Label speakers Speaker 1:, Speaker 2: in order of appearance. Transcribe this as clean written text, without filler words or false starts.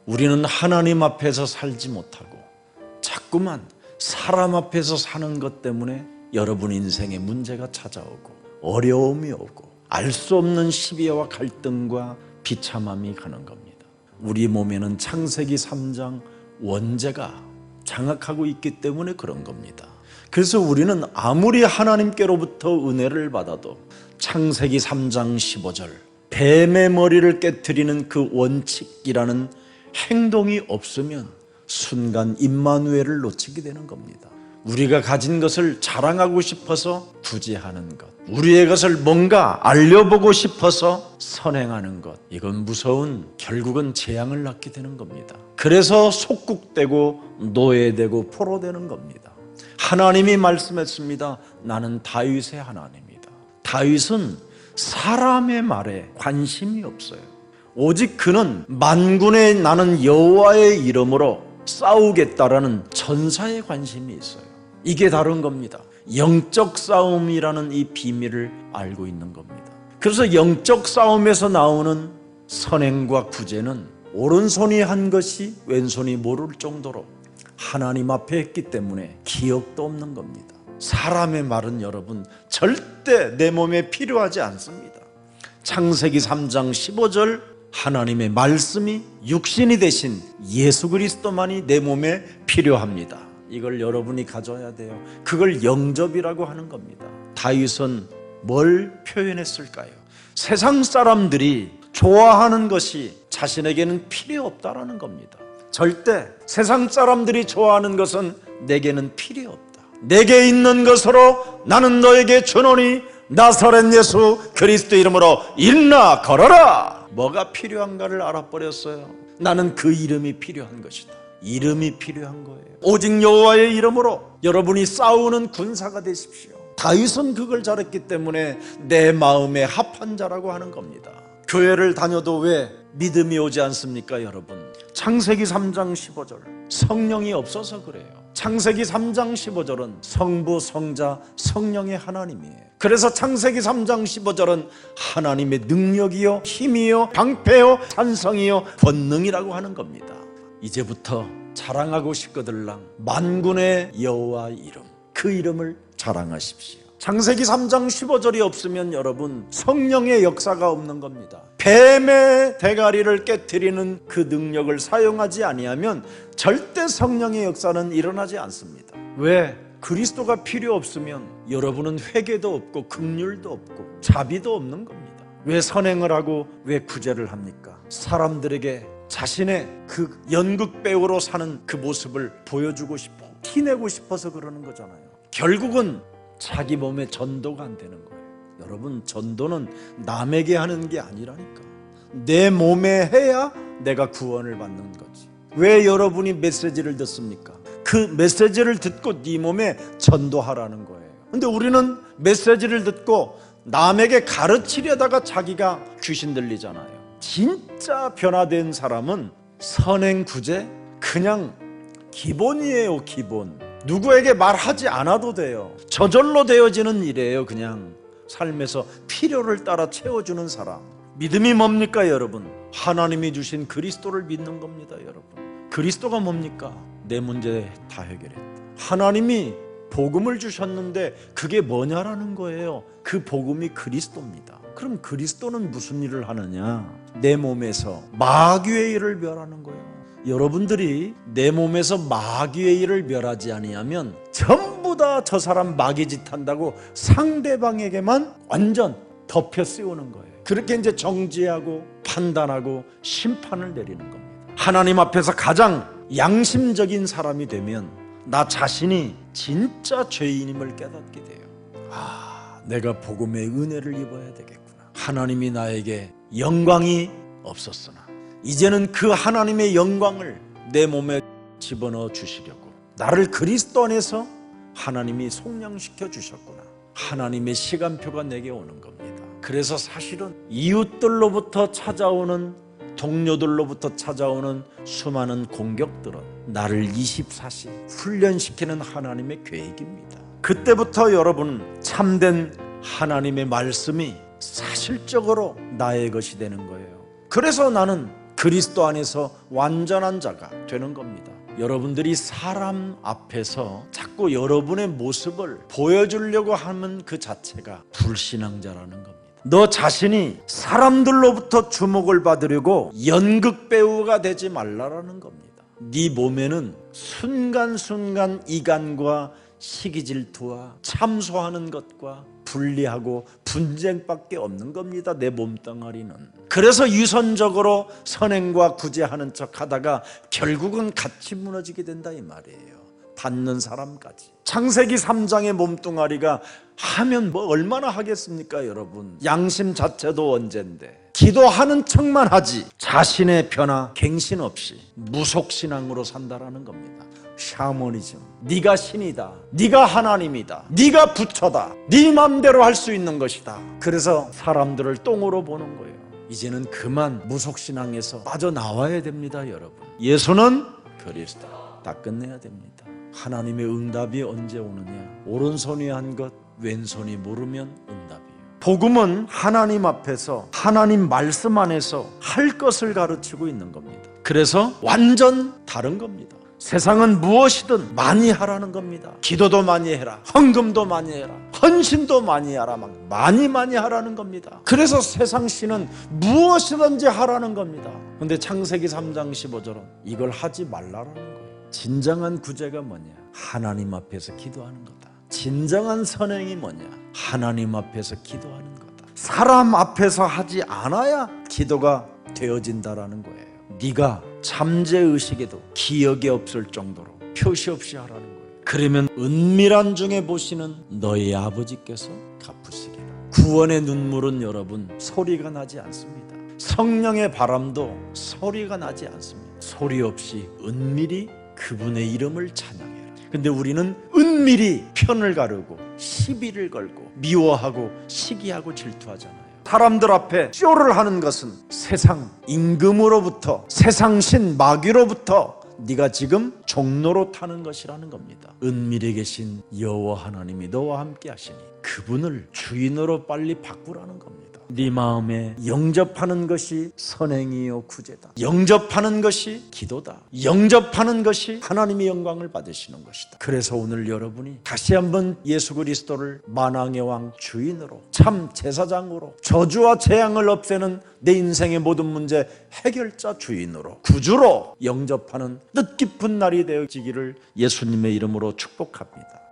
Speaker 1: 우리는 하나님 앞에서 살지 못하고 자꾸만 사람 앞에서 사는 것 때문에 여러분 인생에 문제가 찾아오고 어려움이 오고 알 수 없는 시비와 갈등과 비참함이 가는 겁니다. 우리 몸에는 창세기 3장 원죄가 장악하고 있기 때문에 그런 겁니다. 그래서 우리는 아무리 하나님께로부터 은혜를 받아도 창세기 3장 15절 뱀의 머리를 깨트리는 그 원칙이라는 행동이 없으면 순간 임마누엘을 놓치게 되는 겁니다. 우리가 가진 것을 자랑하고 싶어서 구제하는 것, 우리의 것을 뭔가 알려보고 싶어서 선행하는 것, 이건 무서운 결국은 재앙을 낳게 되는 겁니다. 그래서 속국되고 노예되고 포로되는 겁니다. 하나님이 말씀했습니다. 나는 다윗의 하나님이다. 다윗은 사람의 말에 관심이 없어요. 오직 그는 만군의 나는 여호와의 이름으로 싸우겠다라는 전사에 관심이 있어요. 이게 다른 겁니다. 영적 싸움이라는 이 비밀을 알고 있는 겁니다. 그래서 영적 싸움에서 나오는 선행과 구제는 오른손이 한 것이 왼손이 모를 정도로 하나님 앞에 했기 때문에 기억도 없는 겁니다. 사람의 말은 여러분 절대 내 몸에 필요하지 않습니다. 창세기 3장 15절 하나님의 말씀이 육신이 되신 예수 그리스도만이 내 몸에 필요합니다. 이걸 여러분이 가져야 돼요. 그걸 영접이라고 하는 겁니다. 다윗은 뭘 표현했을까요? 세상 사람들이 좋아하는 것이 자신에게는 필요 없다라는 겁니다. 절대 세상 사람들이 좋아하는 것은 내게는 필요 없다. 내게 있는 것으로 나는 너에게 주노니 나사렛 예수 그리스도 이름으로 일어나 걸어라. 뭐가 필요한가를 알아버렸어요. 나는 그 이름이 필요한 것이다. 이름이 필요한 거예요. 오직 여호와의 이름으로 여러분이 싸우는 군사가 되십시오. 다윗은 그걸 잘했기 때문에 내 마음에 합한 자라고 하는 겁니다. 교회를 다녀도 왜 믿음이 오지 않습니까, 여러분? 창세기 3장 15절 성령이 없어서 그래요. 창세기 3장 15절은 성부, 성자, 성령의 하나님이에요. 그래서 창세기 3장 15절은 하나님의 능력이요 힘이요 방패요 찬성이요 권능이라고 하는 겁니다. 이제부터 자랑하고 싶거들랑 만군의 여호와 이름, 그 이름을 자랑하십시오. 창세기 3장 15절이 없으면 여러분 성령의 역사가 없는 겁니다. 뱀의 대가리를 깨트리는 그 능력을 사용하지 아니하면 절대 성령의 역사는 일어나지 않습니다. 왜? 그리스도가 필요 없으면 여러분은 회개도 없고 긍휼도 없고 자비도 없는 겁니다. 왜 선행을 하고 왜 구제를 합니까? 사람들에게 자신의 그 연극 배우로 사는 그 모습을 보여주고 싶어, 티내고 싶어서 그러는 거잖아요. 결국은 자기 몸에 전도가 안 되는 거예요. 여러분, 전도는 남에게 하는 게 아니라니까. 내 몸에 해야 내가 구원을 받는 거지. 왜 여러분이 메시지를 듣습니까? 그 메시지를 듣고 네 몸에 전도하라는 거예요. 근데 우리는 메시지를 듣고 남에게 가르치려다가 자기가 귀신 들리잖아요. 진짜 변화된 사람은 선행 구제 그냥 기본이에요. 기본. 누구에게 말하지 않아도 돼요. 저절로 되어지는 일이에요. 그냥 삶에서 필요를 따라 채워주는 사람. 믿음이 뭡니까, 여러분? 하나님이 주신 그리스도를 믿는 겁니다, 여러분. 그리스도가 뭡니까? 내 문제 다 해결했다. 하나님이 복음을 주셨는데 그게 뭐냐라는 거예요. 그 복음이 그리스도입니다. 그럼 그리스도는 무슨 일을 하느냐? 내 몸에서 마귀의 일을 멸하는 거예요. 여러분들이 내 몸에서 마귀의 일을 멸하지 아니하면 전부 다 저 사람 마귀짓 한다고 상대방에게만 완전 덮여 씌우는 거예요. 그렇게 이제 정죄하고 판단하고 심판을 내리는 겁니다. 하나님 앞에서 가장 양심적인 사람이 되면 나 자신이 진짜 죄인임을 깨닫게 돼요. 내가 복음의 은혜를 입어야 되겠구나. 하나님이 나에게 영광이 없었으나 이제는 그 하나님의 영광을 내 몸에 집어넣어 주시려고 나를 그리스도 안에서 하나님이 속량시켜 주셨구나. 하나님의 시간표가 내게 오는 겁니다. 그래서 사실은 이웃들로부터 찾아오는, 동료들로부터 찾아오는 수많은 공격들은 나를 24시 훈련시키는 하나님의 계획입니다. 그때부터 여러분은 참된 하나님의 말씀이 사실적으로 나의 것이 되는 거예요. 그래서 나는 그리스도 안에서 완전한 자가 되는 겁니다. 여러분들이 사람 앞에서 자꾸 여러분의 모습을 보여주려고 하면 그 자체가 불신앙자라는 겁니다. 너 자신이 사람들로부터 주목을 받으려고 연극 배우가 되지 말라라는 겁니다. 네 몸에는 순간순간 이간과 시기질투와 참소하는 것과 분리하고 분쟁밖에 없는 겁니다. 내 몸뚱아리는. 그래서 유선적으로 선행과 구제하는 척 하다가 결국은 같이 무너지게 된다 이 말이에요. 받는 사람까지. 창세기 3장의 몸뚱아리가 하면 뭐 얼마나 하겠습니까 여러분. 양심 자체도 언젠데 기도하는 척만 하지 자신의 변화 갱신 없이 무속신앙으로 산다라는 겁니다. 샤머니즘. 네가 신이다, 네가 하나님이다, 네가 부처다, 네 맘대로 할 수 있는 것이다. 그래서 사람들을 똥으로 보는 거예요. 이제는 그만 무속신앙에서 빠져나와야 됩니다 여러분. 예수는 그리스도. 다 끝내야 됩니다. 하나님의 응답이 언제 오느냐. 오른손이 한 것 왼손이 모르면 응답이에요. 복음은 하나님 앞에서 하나님 말씀 안에서 할 것을 가르치고 있는 겁니다. 그래서 완전 다른 겁니다. 세상은 무엇이든 많이 하라는 겁니다. 기도도 많이 해라, 헌금도 많이 해라, 헌신도 많이 하라, 막 많이 하라는 겁니다. 그래서 세상 신은 무엇이든지 하라는 겁니다. 그런데 창세기 3장 15절은 이걸 하지 말라라는 거예요. 진정한 구제가 뭐냐? 하나님 앞에서 기도하는 거다. 진정한 선행이 뭐냐? 하나님 앞에서 기도하는 거다. 사람 앞에서 하지 않아야 기도가 되어진다라는 거예요. 네가 잠재의식에도 기억이 없을 정도로 표시 없이 하라는 거예요. 그러면 은밀한 중에 보시는 너희 아버지께서 갚으시리라. 구원의 눈물은 여러분 소리가 나지 않습니다. 성령의 바람도 소리가 나지 않습니다. 소리 없이 은밀히 그분의 이름을 찬양해라. 근데 우리는 은밀히 편을 가르고 시비를 걸고 미워하고 시기하고 질투하잖아요. 사람들 앞에 쇼를 하는 것은 세상 임금으로부터 세상 신 마귀로부터 네가 지금 종로로 타는 것이라는 겁니다. 은밀히 계신 여호와 하나님이 너와 함께 하시니 그분을 주인으로 빨리 바꾸라는 겁니다. 네 마음에 영접하는 것이 선행이요 구제다. 영접하는 것이 기도다. 영접하는 것이 하나님의 영광을 받으시는 것이다. 그래서 오늘 여러분이 다시 한번 예수 그리스도를 만왕의 왕 주인으로 참 제사장으로 저주와 재앙을 없애는 내 인생의 모든 문제 해결자 주인으로 구주로 영접하는 뜻깊은 날이 되어지기를 예수님의 이름으로 축복합니다.